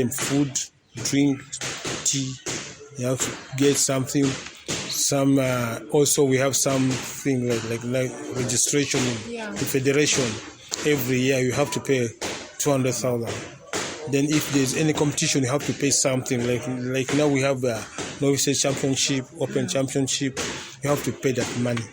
them food, drink, tea. You have to get something. Also we have something like registration in the federation. Every year you have to pay 200,000. Then if there's any competition, you have to pay something. Like now we have novice championship, open championship. You have to pay that money.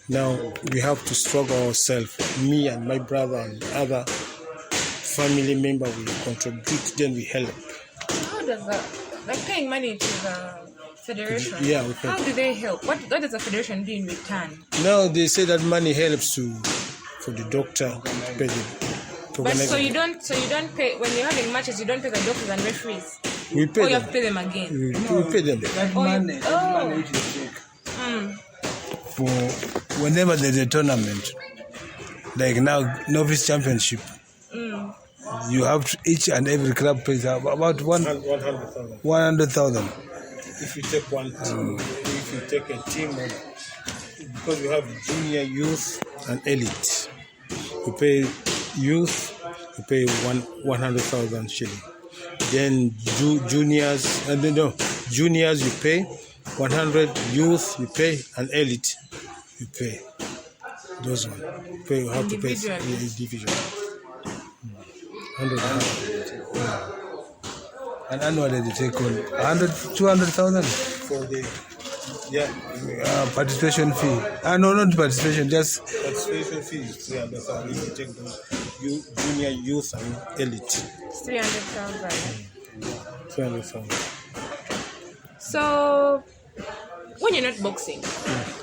Now we have to struggle ourselves. Me and my brother and other family member will contribute. Then we help. How does that, like paying money to the federation? Yeah. How do they help? What does the federation do in return? Now they say that money helps for the doctor to pay them. But so you don't pay when you're having matches. You don't pay the doctors and referees. We pay them. You have to pay them again. We pay them. Money which they take. For whenever there's a tournament, like now novice championship, you have to, each and every club pays about 100,000. If you take one team, if you take a team, because we have junior, youth, and elite, you pay youth, you pay 100,000 shilling. Then juniors, juniors you pay 100, youth you pay, and elite you pay. Those one you have to pay individual. 100. And annually they take on 200,000 for the participation fee. No, not participation, just participation fee is 300,000. You take those junior, youth, and elite. 300,000. 300,000. So, when you're not boxing,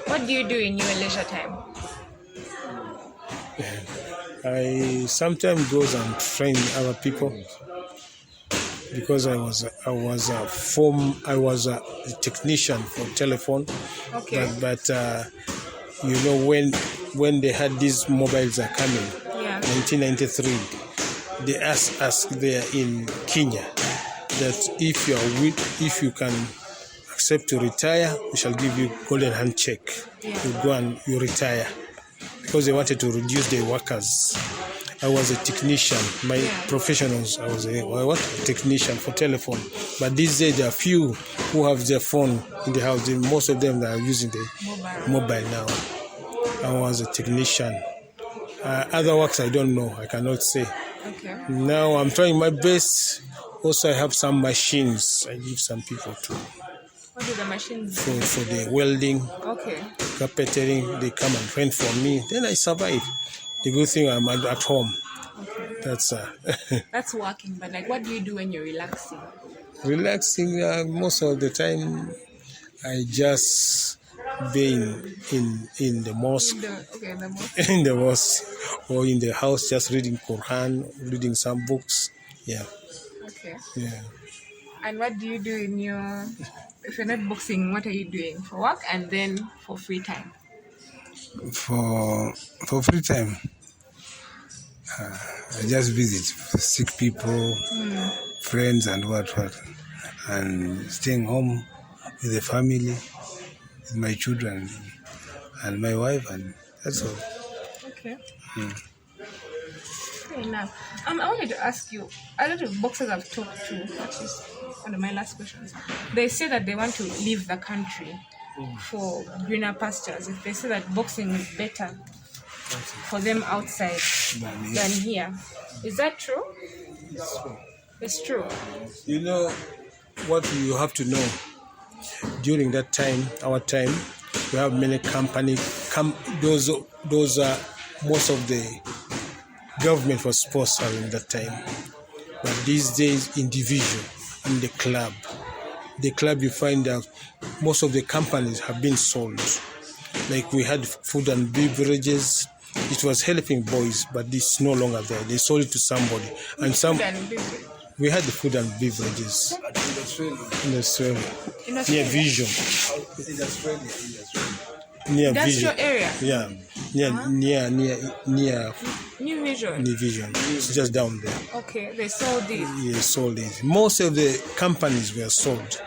what do you do in your leisure time? I sometimes go and train other people because I was a technician for telephone. Okay. But you know when they had these mobiles are coming, 1993, they asked us there in Kenya that if you can accept to retire, we shall give you golden handshake. You go and you retire, because they wanted to reduce the workers. I was a technician. My professionals, I was a technician for telephone. But these days there are few who have their phone in the house. Most of them are using the mobile now. I was a technician. Other works I don't know. I cannot say. Okay. Now I'm trying my best. Also I have some machines. I give some people too. What do the machines do? For the welding, carpentering, they come and rent for me. Then I survive. The good thing I'm at home. Okay. That's that's working. But like, what do you do when you're relaxing? Relaxing, most of the time, I just be in the mosque. The mosque. In the mosque, or in the house, just reading Quran, reading some books. Yeah. Okay. Yeah. And what do you do if you're not boxing, what are you doing for work and then for free time? For free time, I just visit sick people, friends, and what, and staying home with the family, with my children and my wife, and that's all. Okay. Fair enough. I wanted to ask you, a lot of boxers I've talked to, which is one of my last questions, they say that they want to leave the country for greener pastures. If they say that boxing is better for them outside than here. Is that true? It's true. You know what you have to know. During that time, our time, we have many companies. Those are most of the government was sponsoring that time. But these days, individual in the club. The club, you find out most of the companies have been sold. Like we had food and beverages. It was helping boys, but it's no longer there. They sold it to somebody. And we had the food and beverages in Australia. Near Vision. In Australia. Near Industrial Vision. area? Yeah. Near New Vision. New Vision. It's just down there. Okay, they sold it. Yeah, sold it. Most of the companies were sold.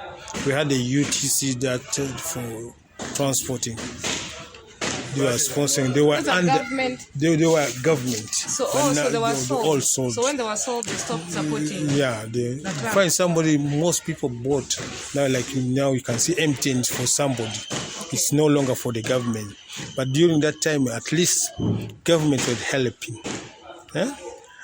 We had a UTC that for transporting. They were sponsoring. They were Those are under government. They were government. So But now also they were all sold. sold. So when they were sold, they stopped supporting. Yeah, they The club. find somebody. Most people bought now. Like now, you can see empty for somebody. It's no longer for the government. But during that time, at least government was helping. Eh?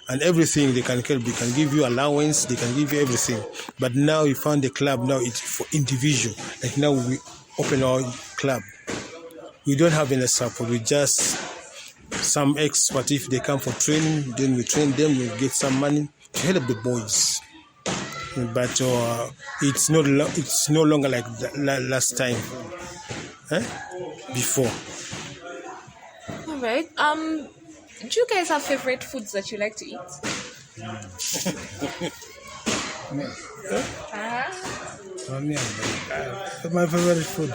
And everything they can help. They can give you allowance. They can give you everything. But now you found the club. Now it's for individual. Like now we open our club. We don't have any support. We just some expert. If they come for training, then we train them. We get some money to help the boys. But it's no longer like last time. Before. All right. Do you guys have favorite foods that you like to eat? My favorite food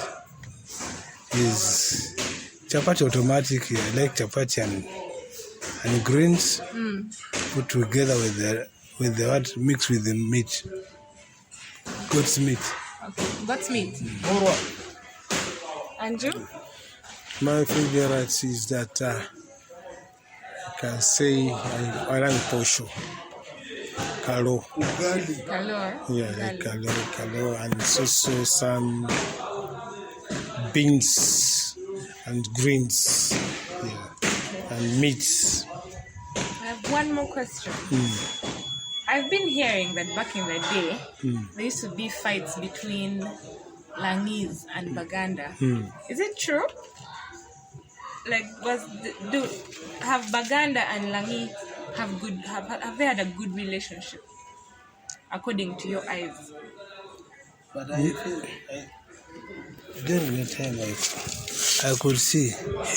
is chapati automatic. I like chapati and greens put together with the what mixed with the meat. Goat's meat. Okay. Goat's meat. And you? My favorite is that I can say I like posho, kalo. Hello. Yeah, like kalo, and also some beans and greens, yeah, and meats. I have one more question. I've been hearing that back in the day, there used to be fights between Langese and Baganda. Is it true? Like, have Baganda and Langi have they had a good relationship, according to your eyes? But during the time, I could see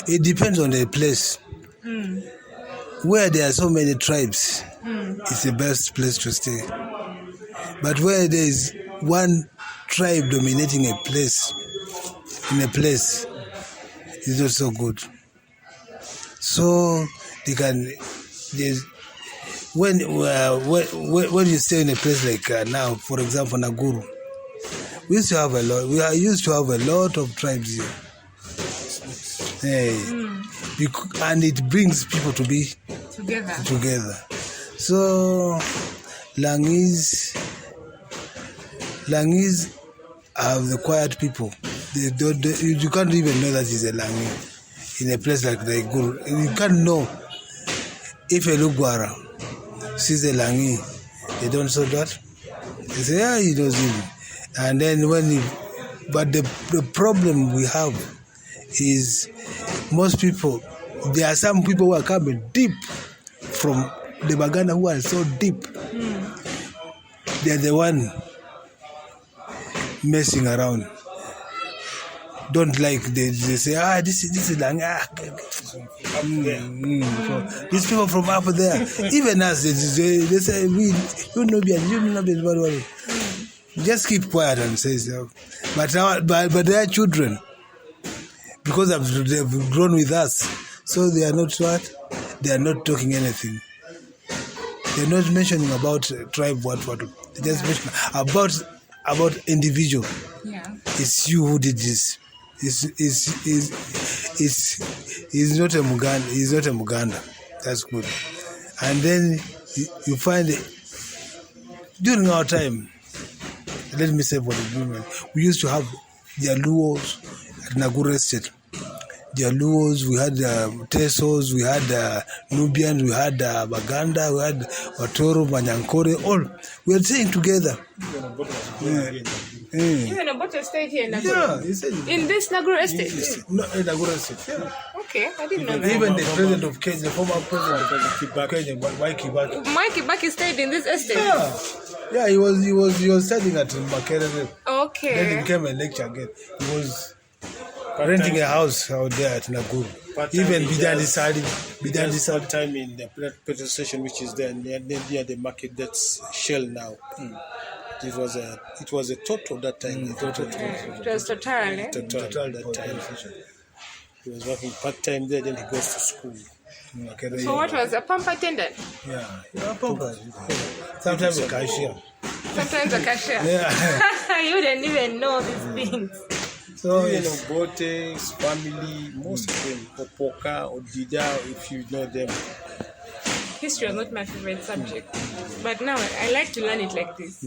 it depends on the place. Where there are so many tribes, it's the best place to stay. But where there is one tribe dominating a place, it's not so good. So when you stay in a place like now, for example, Naguru, we used to have a lot of tribes here. And it brings people to be together. So Langese have the quiet people. You can't even know that he's a Langi in a place like the Guru. You can't know if a Lugwara sees a Langi. They don't say that. They say, yeah, he knows him. And then but the problem we have is most people, there are some people who are coming deep from the Baganda who are so deep. They're the one messing around. Don't like they say this is Lang. So these people from up there, even us, they say we you know just keep quiet and say so. But their children, because they've grown with us, so they are not what? They are not talking anything. They're not mentioning about tribe what. They just mention about individual. Yeah. It's you who did this. He's not a Muganda. He's not a Muganda. That's good. And then you find during our time, let me say for the women, we used to have Jaluos at Naguru Estate. Jaluos, we had Tesos, we had Nubians, we had Baganda, we had Watoro, Manyankore, all. We were staying together. Even a boat stayed here in Naguru? In this Naguru estate? No, in Naguru Estate, yeah. Okay, I didn't know that. Even the president of Kenya, the former president of Kenya, Mwai Kibaki. Mwai Kibaki stayed in this estate? Yeah, he was studying at Makerere. Okay. Then he became a lecturer again. He was renting a house out there at Naguru. Even Bidandi time in the petrol station, which is there near the market, that's Shell now. It was a Total that time. It was Total, eh? Total that time. He was working part-time there, then he goes to school. So what was a pump attendant? Yeah, pumper. Sometimes a cashier. Sometimes a cashier. Yeah. You didn't even know these things. So You know, it's, Bote's family, most of them, Opoka or Dida, if you know them. History was not my favorite subject, but now I like to learn it like this.